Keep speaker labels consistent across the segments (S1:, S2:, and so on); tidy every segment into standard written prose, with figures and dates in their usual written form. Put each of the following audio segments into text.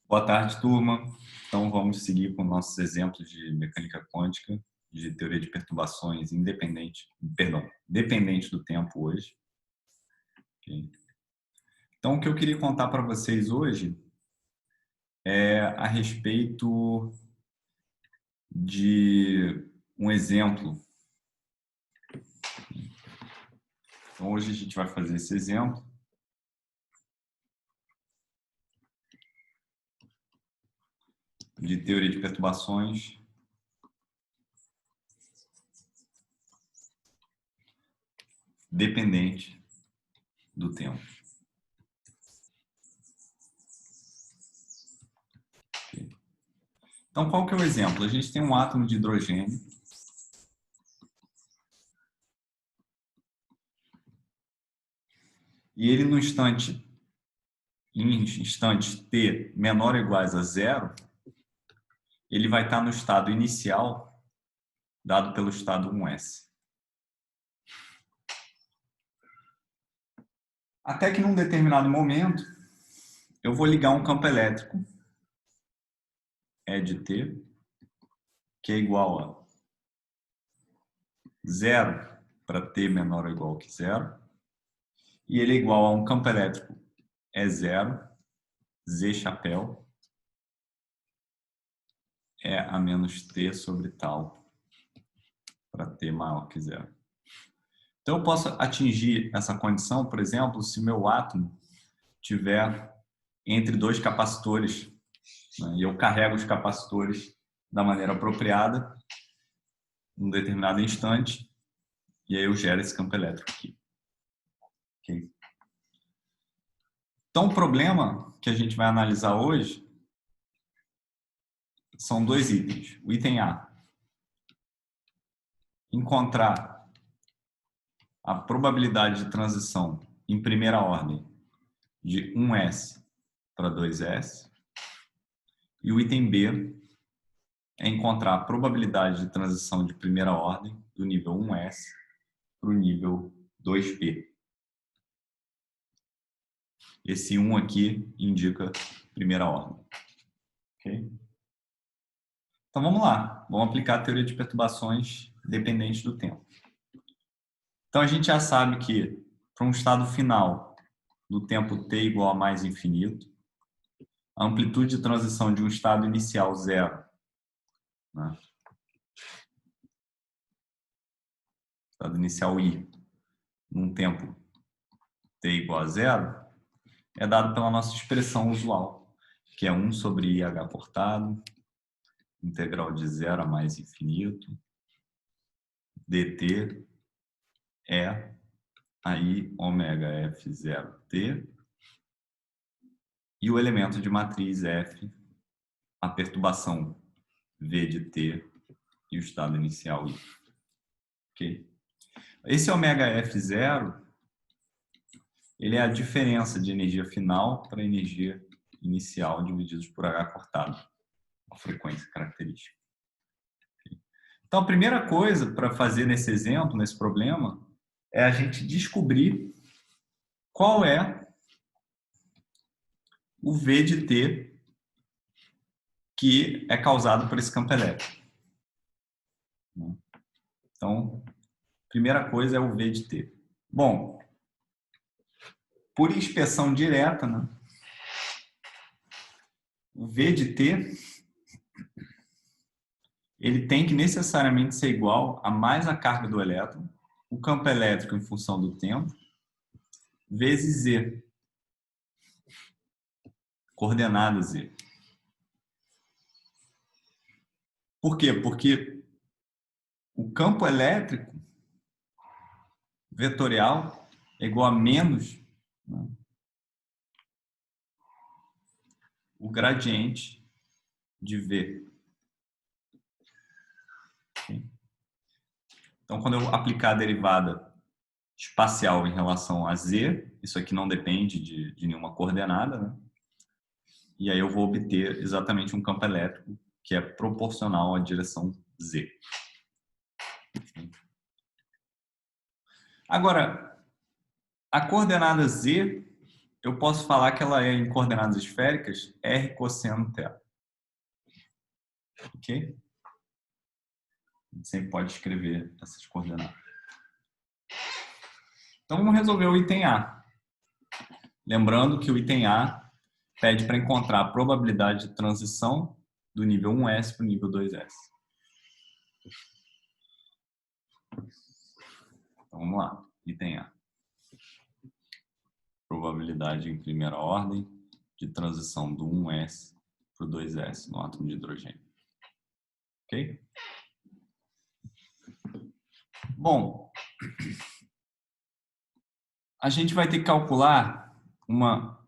S1: Boa tarde, turma. Então, vamos seguir com nossos exemplos de mecânica quântica, de teoria de perturbações dependente do tempo hoje. Okay. Então, o que eu queria contar para vocês hoje é a respeito de um exemplo. Então, hoje a gente vai fazer esse exemplo. De teoria de perturbações dependente do tempo. Okay. Então, qual que é o exemplo? A gente tem um átomo de hidrogênio e ele em instantes t menor ou iguais a zero, ele vai estar no estado inicial dado pelo estado 1s. Até que num determinado momento eu vou ligar um campo elétrico E de t, que é igual a 0 para t menor ou igual que 0, e ele é igual a um campo elétrico E0, Z chapéu, E a menos t sobre tal, para t maior que 0. Então eu posso atingir essa condição, por exemplo, se meu átomo tiver entre dois capacitores, né, e eu carrego os capacitores da maneira apropriada, num determinado instante, e aí eu gero esse campo elétrico aqui. Okay? Então, o problema que a gente vai analisar hoje são dois itens. O item A, encontrar a probabilidade de transição em primeira ordem de 1s para 2s. E o item B é encontrar a probabilidade de transição de primeira ordem do nível 1s para o nível 2p. Esse 1 aqui indica primeira ordem. Okay? Então vamos lá, vamos aplicar a teoria de perturbações dependentes do tempo. Então a gente já sabe que para um estado final do tempo t igual a mais infinito, a amplitude de transição de um estado inicial 0, né? Estado inicial i, num tempo t igual a 0, é dado pela nossa expressão usual, que é 1 sobre IH cortado, integral de 0 a mais infinito, dt é aí ômega f0t, e o elemento de matriz f, a perturbação v de t e o estado inicial i. Okay? Esse ômega f0, ele é a diferença de energia final para energia inicial divididos por h cortado, a frequência característica. Okay? Então, a primeira coisa para fazer nesse exemplo, nesse problema, é a gente descobrir qual é o V de t que é causado por esse campo elétrico. Então, primeira coisa é o V de t. Bom, por inspeção direta, né, o V de t ele tem que necessariamente ser igual a mais a carga do elétron, o campo elétrico em função do tempo, vezes Z, coordenada Z. Por quê? Porque o campo elétrico vetorial é igual a menos, né, o gradiente de V. Então, quando eu aplicar a derivada espacial em relação a Z, isso aqui não depende de nenhuma coordenada, né? E aí eu vou obter exatamente um campo elétrico que é proporcional à direção Z. Agora, a coordenada Z eu posso falar que ela é em coordenadas esféricas R cosseno θ. Ok? A gente sempre pode escrever essas coordenadas. Então, vamos resolver o item A. Lembrando que o item A pede para encontrar a probabilidade de transição do nível 1S para o nível 2S. Então, vamos lá. Item A. Probabilidade em primeira ordem de transição do 1S para o 2S no átomo de hidrogênio. Ok? Bom, a gente vai ter que calcular uma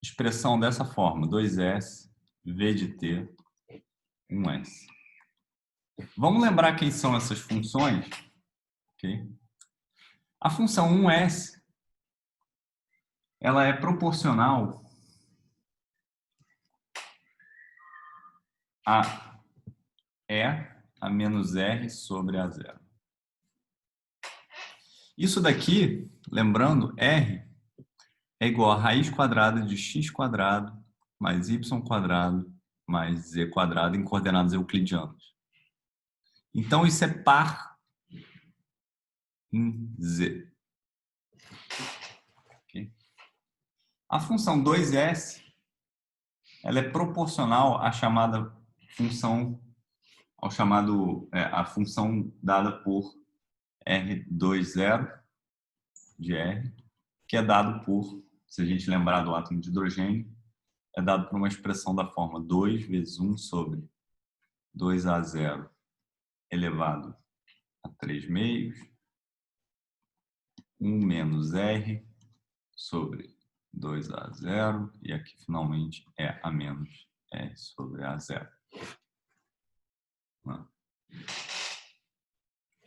S1: expressão dessa forma, 2S, V de T, 1S. Vamos lembrar quem são essas funções? Okay? A função 1S, ela é proporcional a E a menos R sobre A0. Isso daqui, lembrando, R é igual a raiz quadrada de x quadrado mais y quadrado mais z quadrado em coordenadas euclidianas. Então, isso é par em z. Okay? A função 2S ela é proporcional à chamada função, a função dada por R20 de R, que é dado por, se a gente lembrar do átomo de hidrogênio, é dado por uma expressão da forma 2 vezes 1 sobre 2A0 elevado a 3 meios, 1 menos R sobre 2A0, e aqui finalmente é a menos R sobre A0.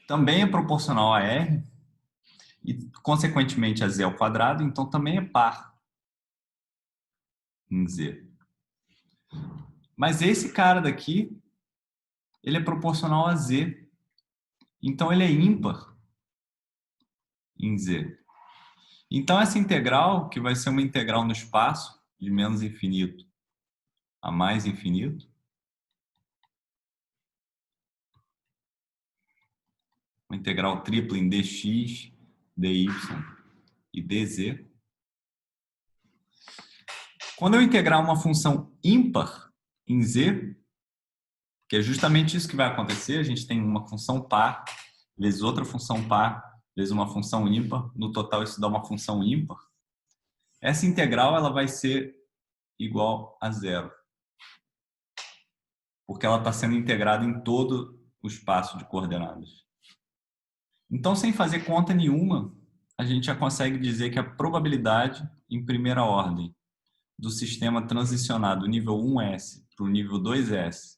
S1: Também é proporcional a R e, consequentemente, a Z ao quadrado, então também é par em Z. Mas esse cara daqui, ele é proporcional a Z, então ele é ímpar em Z. Então essa integral, que vai ser uma integral no espaço, de menos infinito a mais infinito, uma integral tripla em dx, dy e dz. Quando eu integrar uma função ímpar em z, que é justamente isso que vai acontecer, a gente tem uma função par vezes outra função par vezes uma função ímpar, no total isso dá uma função ímpar. Essa integral ela vai ser igual a zero, porque ela está sendo integrada em todo o espaço de coordenadas. Então, sem fazer conta nenhuma, a gente já consegue dizer que a probabilidade em primeira ordem do sistema transicionar do nível 1S para o nível 2S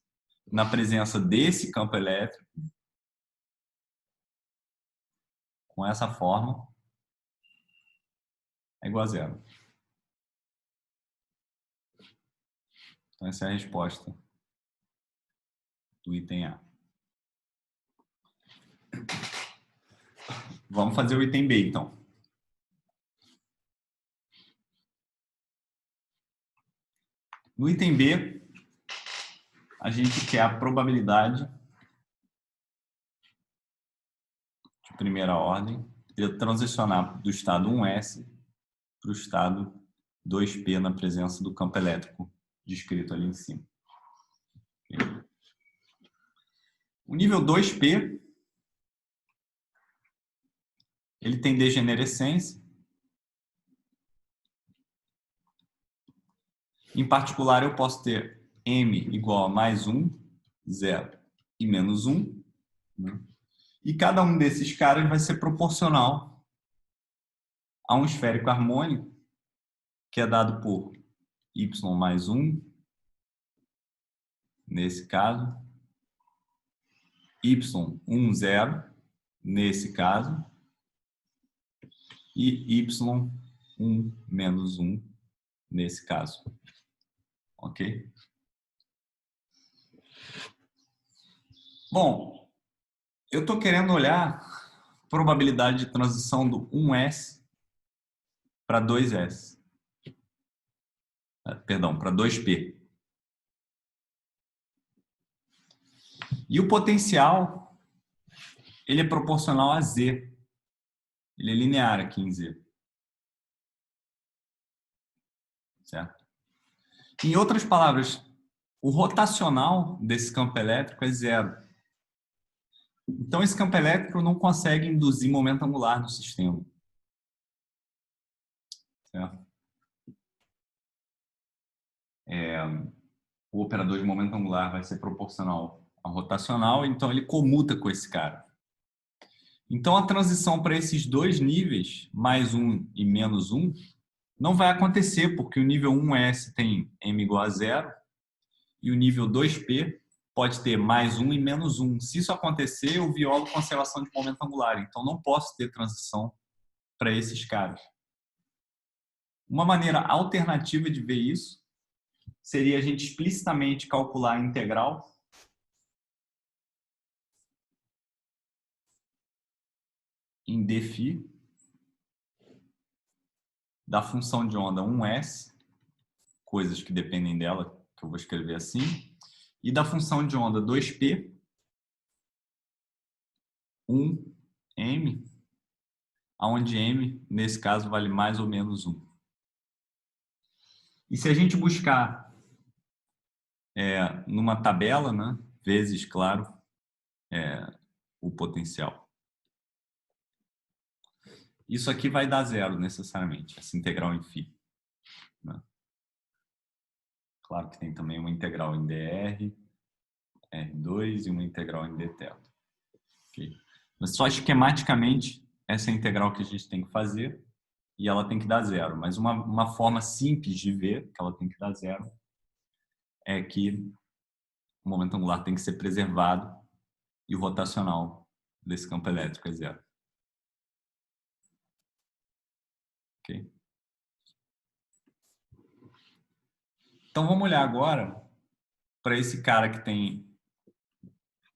S1: na presença desse campo elétrico, com essa forma, é igual a zero. Então, essa é a resposta do item A. Vamos fazer o item B, então. No item B, a gente quer a probabilidade de primeira ordem de transicionar do estado 1S para o estado 2P na presença do campo elétrico descrito ali em cima. O nível 2P ele tem degenerescência. Em particular, eu posso ter M igual a mais 1, 0 e menos 1. E cada um desses caras vai ser proporcional a um esférico harmônico, que é dado por y mais 1, nesse caso, y1, 0, nesse caso, e y1 menos 1, nesse caso. Ok? Bom, eu estou querendo olhar a probabilidade de transição do 1S para 2S. Perdão, para 2P. E o potencial, ele é proporcional a Z. Ele é linear aqui em Z. Certo? Em outras palavras, o rotacional desse campo elétrico é zero. Então, esse campo elétrico não consegue induzir momento angular no sistema. Certo? O operador de momento angular vai ser proporcional ao rotacional, então ele comuta com esse cara. Então, a transição para esses dois níveis, mais 1 e menos 1, não vai acontecer, porque o nível 1S tem m igual a 0 e o nível 2P pode ter mais 1 e menos 1. Se isso acontecer, eu violo conservação de momento angular. Então, não posso ter transição para esses caras. Uma maneira alternativa de ver isso seria a gente explicitamente calcular a integral em dφ da função de onda 1S, coisas que dependem dela, que eu vou escrever assim, e da função de onda 2P, 1M, onde M, nesse caso, vale mais ou menos 1. E se a gente buscar numa tabela, né, vezes, claro, o potencial. Isso aqui vai dar zero, necessariamente, essa integral em φ. Né? Claro que tem também uma integral em dr, R2 e uma integral em dθ. Okay? Mas só esquematicamente, essa é a integral que a gente tem que fazer e ela tem que dar zero. Mas uma forma simples de ver que ela tem que dar zero é que o momento angular tem que ser preservado e o rotacional desse campo elétrico é zero. Okay? Então vamos olhar agora para esse cara que tem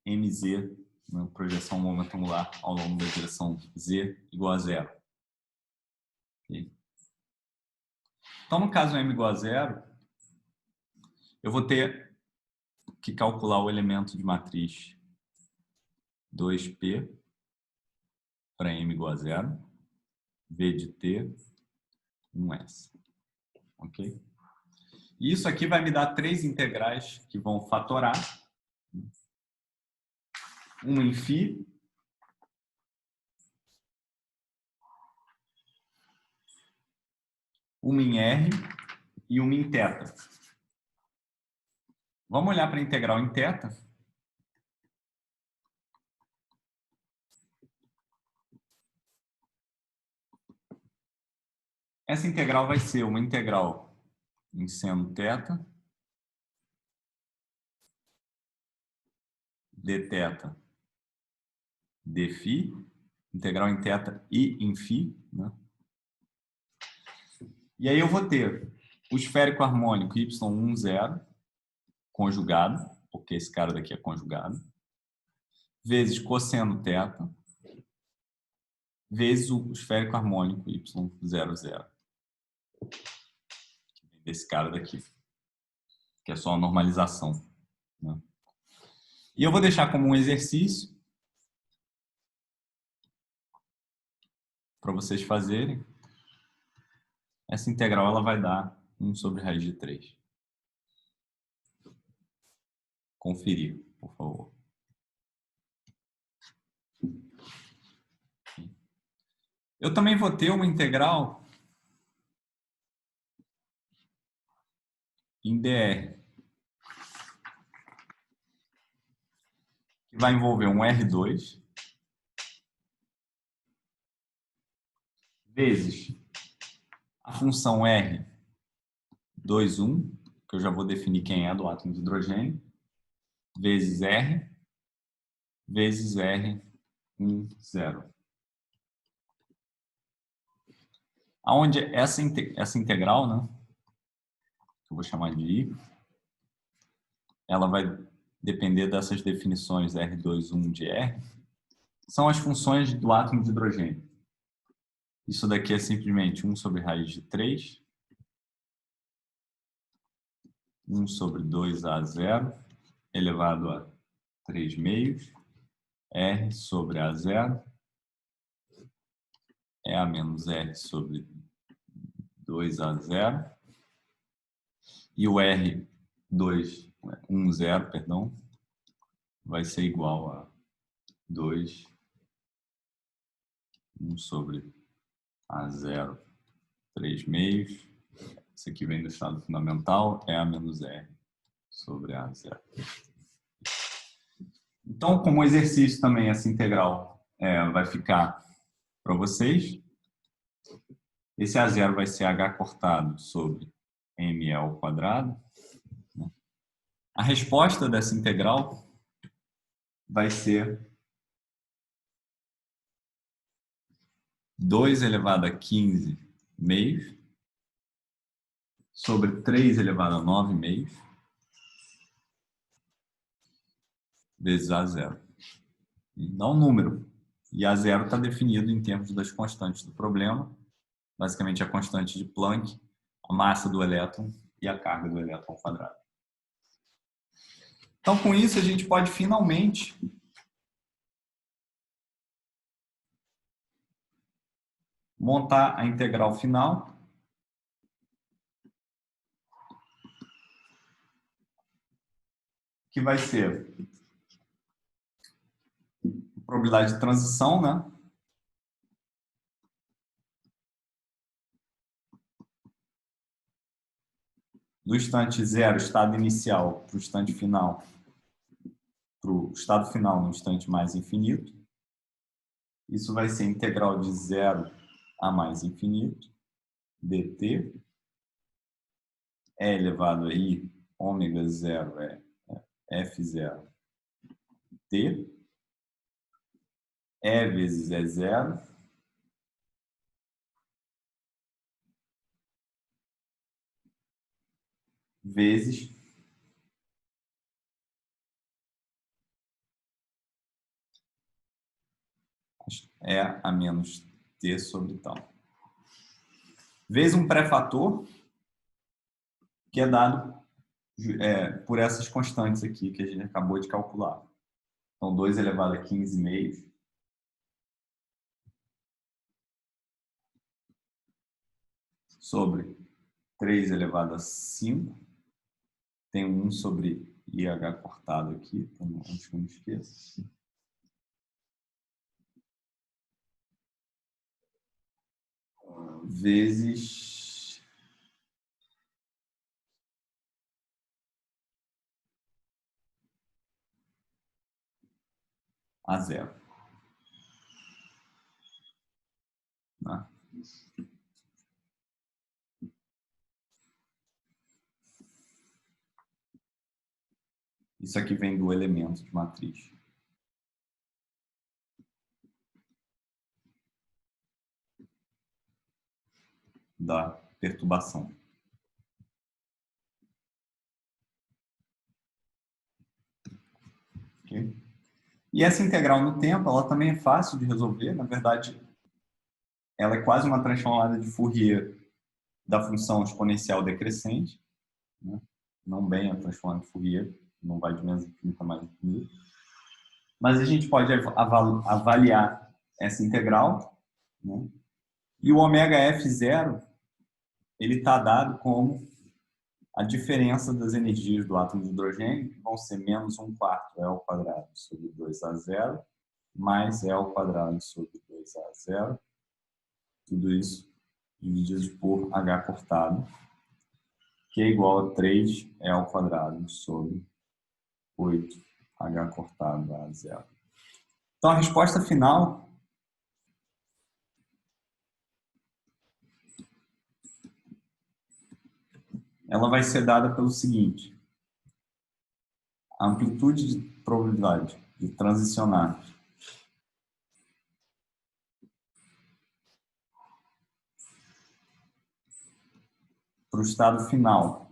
S1: mz, né, projeção momento angular ao longo da direção z igual a zero. Okay? Então no caso m igual a zero, eu vou ter que calcular o elemento de matriz 2P para m igual a zero, v de t, 1s. Ok? E isso aqui vai me dar três integrais que vão fatorar. Uma em φ, uma em r e uma em θ. Vamos olhar para a integral em θ. Essa integral vai ser uma integral em seno θ, dθ, dφ, integral em θ e em φ, né? E aí eu vou ter o esférico harmônico y1, 0, conjugado, porque esse cara daqui é conjugado, vezes cosseno θ, vezes o esférico harmônico y0, 0. Desse cara daqui, que é só a normalização. Né? E eu vou deixar como um exercício para vocês fazerem. Essa integral ela vai dar 1 sobre raiz de 3. Conferir, por favor. Eu também vou ter uma integral em dr, que vai envolver um R2 vezes a função R 2, 1, que eu já vou definir quem é do átomo de hidrogênio, vezes R, vezes R 1, 0. Aonde essa integral, né, que eu vou chamar de I, ela vai depender dessas definições R2, 1 de R, são as funções do átomo de hidrogênio. Isso daqui é simplesmente 1 sobre raiz de 3 1 sobre 2A0 elevado a 3 meios, R sobre A0, EA menos R sobre 2A0, e o R2, 10, perdão, vai ser igual a 2, 1 sobre A0, 3 meios. Isso aqui vem do estado fundamental, EA menos R sobre A0. Então, como exercício também, essa integral vai ficar para vocês. Esse A0 vai ser H cortado sobre ML ao quadrado. A resposta dessa integral vai ser 2 elevado a 15 meios sobre 3 elevado a 9 meios vezes A0. E dá um número. E A0 está definido em termos das constantes do problema. Basicamente, a constante de Planck, a massa do elétron e a carga do elétron ao quadrado. Então, com isso, a gente pode finalmente montar a integral final, que vai ser a probabilidade de transição, né? Do instante zero, estado inicial, para o instante final, para o estado final no instante mais infinito. Isso vai ser integral de zero a mais infinito, dt. E elevado a i, ômega zero é f0 t. E vezes E0 vezes E a menos t sobre tal. Vezes um pré-fator que é dado por essas constantes aqui que a gente acabou de calcular. Então, 2 elevado a 15 meios sobre 3 elevado a 5. Tem um 1 sobre IH cortado aqui, antes que eu não esqueça. Vezes A0. Né? Isso aqui vem do elemento de matriz. Da perturbação. Okay? E essa integral no tempo, ela também é fácil de resolver. Na verdade, ela é quase uma transformada de Fourier da função exponencial decrescente. Né? Não bem a transformada de Fourier, não vai de menos infinito a mais infinito. Mas a gente pode avaliar essa integral. Né? E o ômega F0, ele está dado como a diferença das energias do átomo de hidrogênio, que vão ser menos 1/4 E ao quadrado sobre 2A0, mais E ao quadrado sobre 2A0. Tudo isso dividido por H cortado, que é igual a 3 E ao quadrado sobre 8H cortado A0. Então, a resposta final ela vai ser dada pelo seguinte: a amplitude de probabilidade de transicionar para o estado final,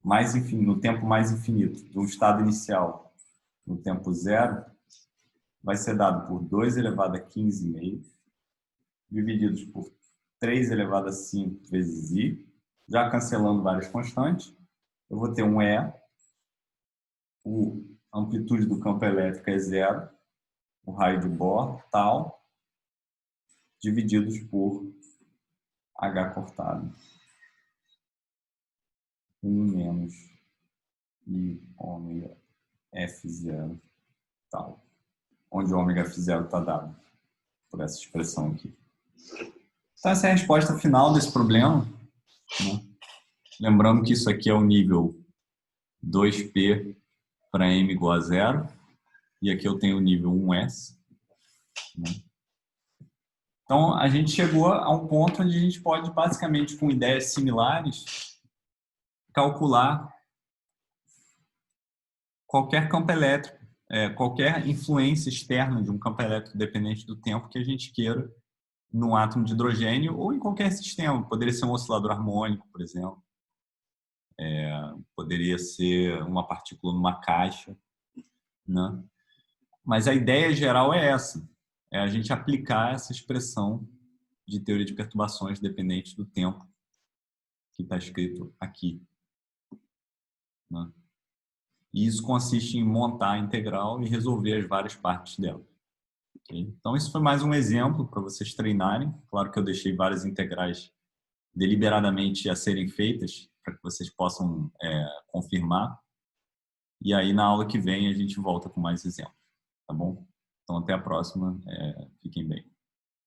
S1: mais infinito, no tempo mais infinito, do estado inicial no tempo zero, vai ser dado por 2 elevado a 15 meios, divididos por 3 elevado a 5 vezes i, já cancelando várias constantes, eu vou ter um E, a amplitude do campo elétrico é 0, o raio de Bohr, tal, divididos por H cortado. 1 menos I ômega F0, tal. Onde o ômega F0 está dado por essa expressão aqui. Então, essa é a resposta final desse problema, né? Lembrando que isso aqui é o nível 2P para M igual a 0. E aqui eu tenho o nível 1S. Né? Então, a gente chegou a um ponto onde a gente pode, basicamente, com ideias similares, calcular qualquer campo elétrico, qualquer influência externa de um campo elétrico dependente do tempo que a gente queira num átomo de hidrogênio ou em qualquer sistema. Poderia ser um oscilador harmônico, por exemplo. Poderia ser uma partícula numa caixa. Né? Mas a ideia geral é essa. É a gente aplicar essa expressão de teoria de perturbações dependentes do tempo que está escrito aqui. Né? E isso consiste em montar a integral e resolver as várias partes dela. Okay? Então, isso foi mais um exemplo para vocês treinarem. Claro que eu deixei várias integrais deliberadamente a serem feitas para que vocês possam confirmar. E aí, na aula que vem, a gente volta com mais exemplos. Tá bom? Então, até a próxima. Fiquem bem.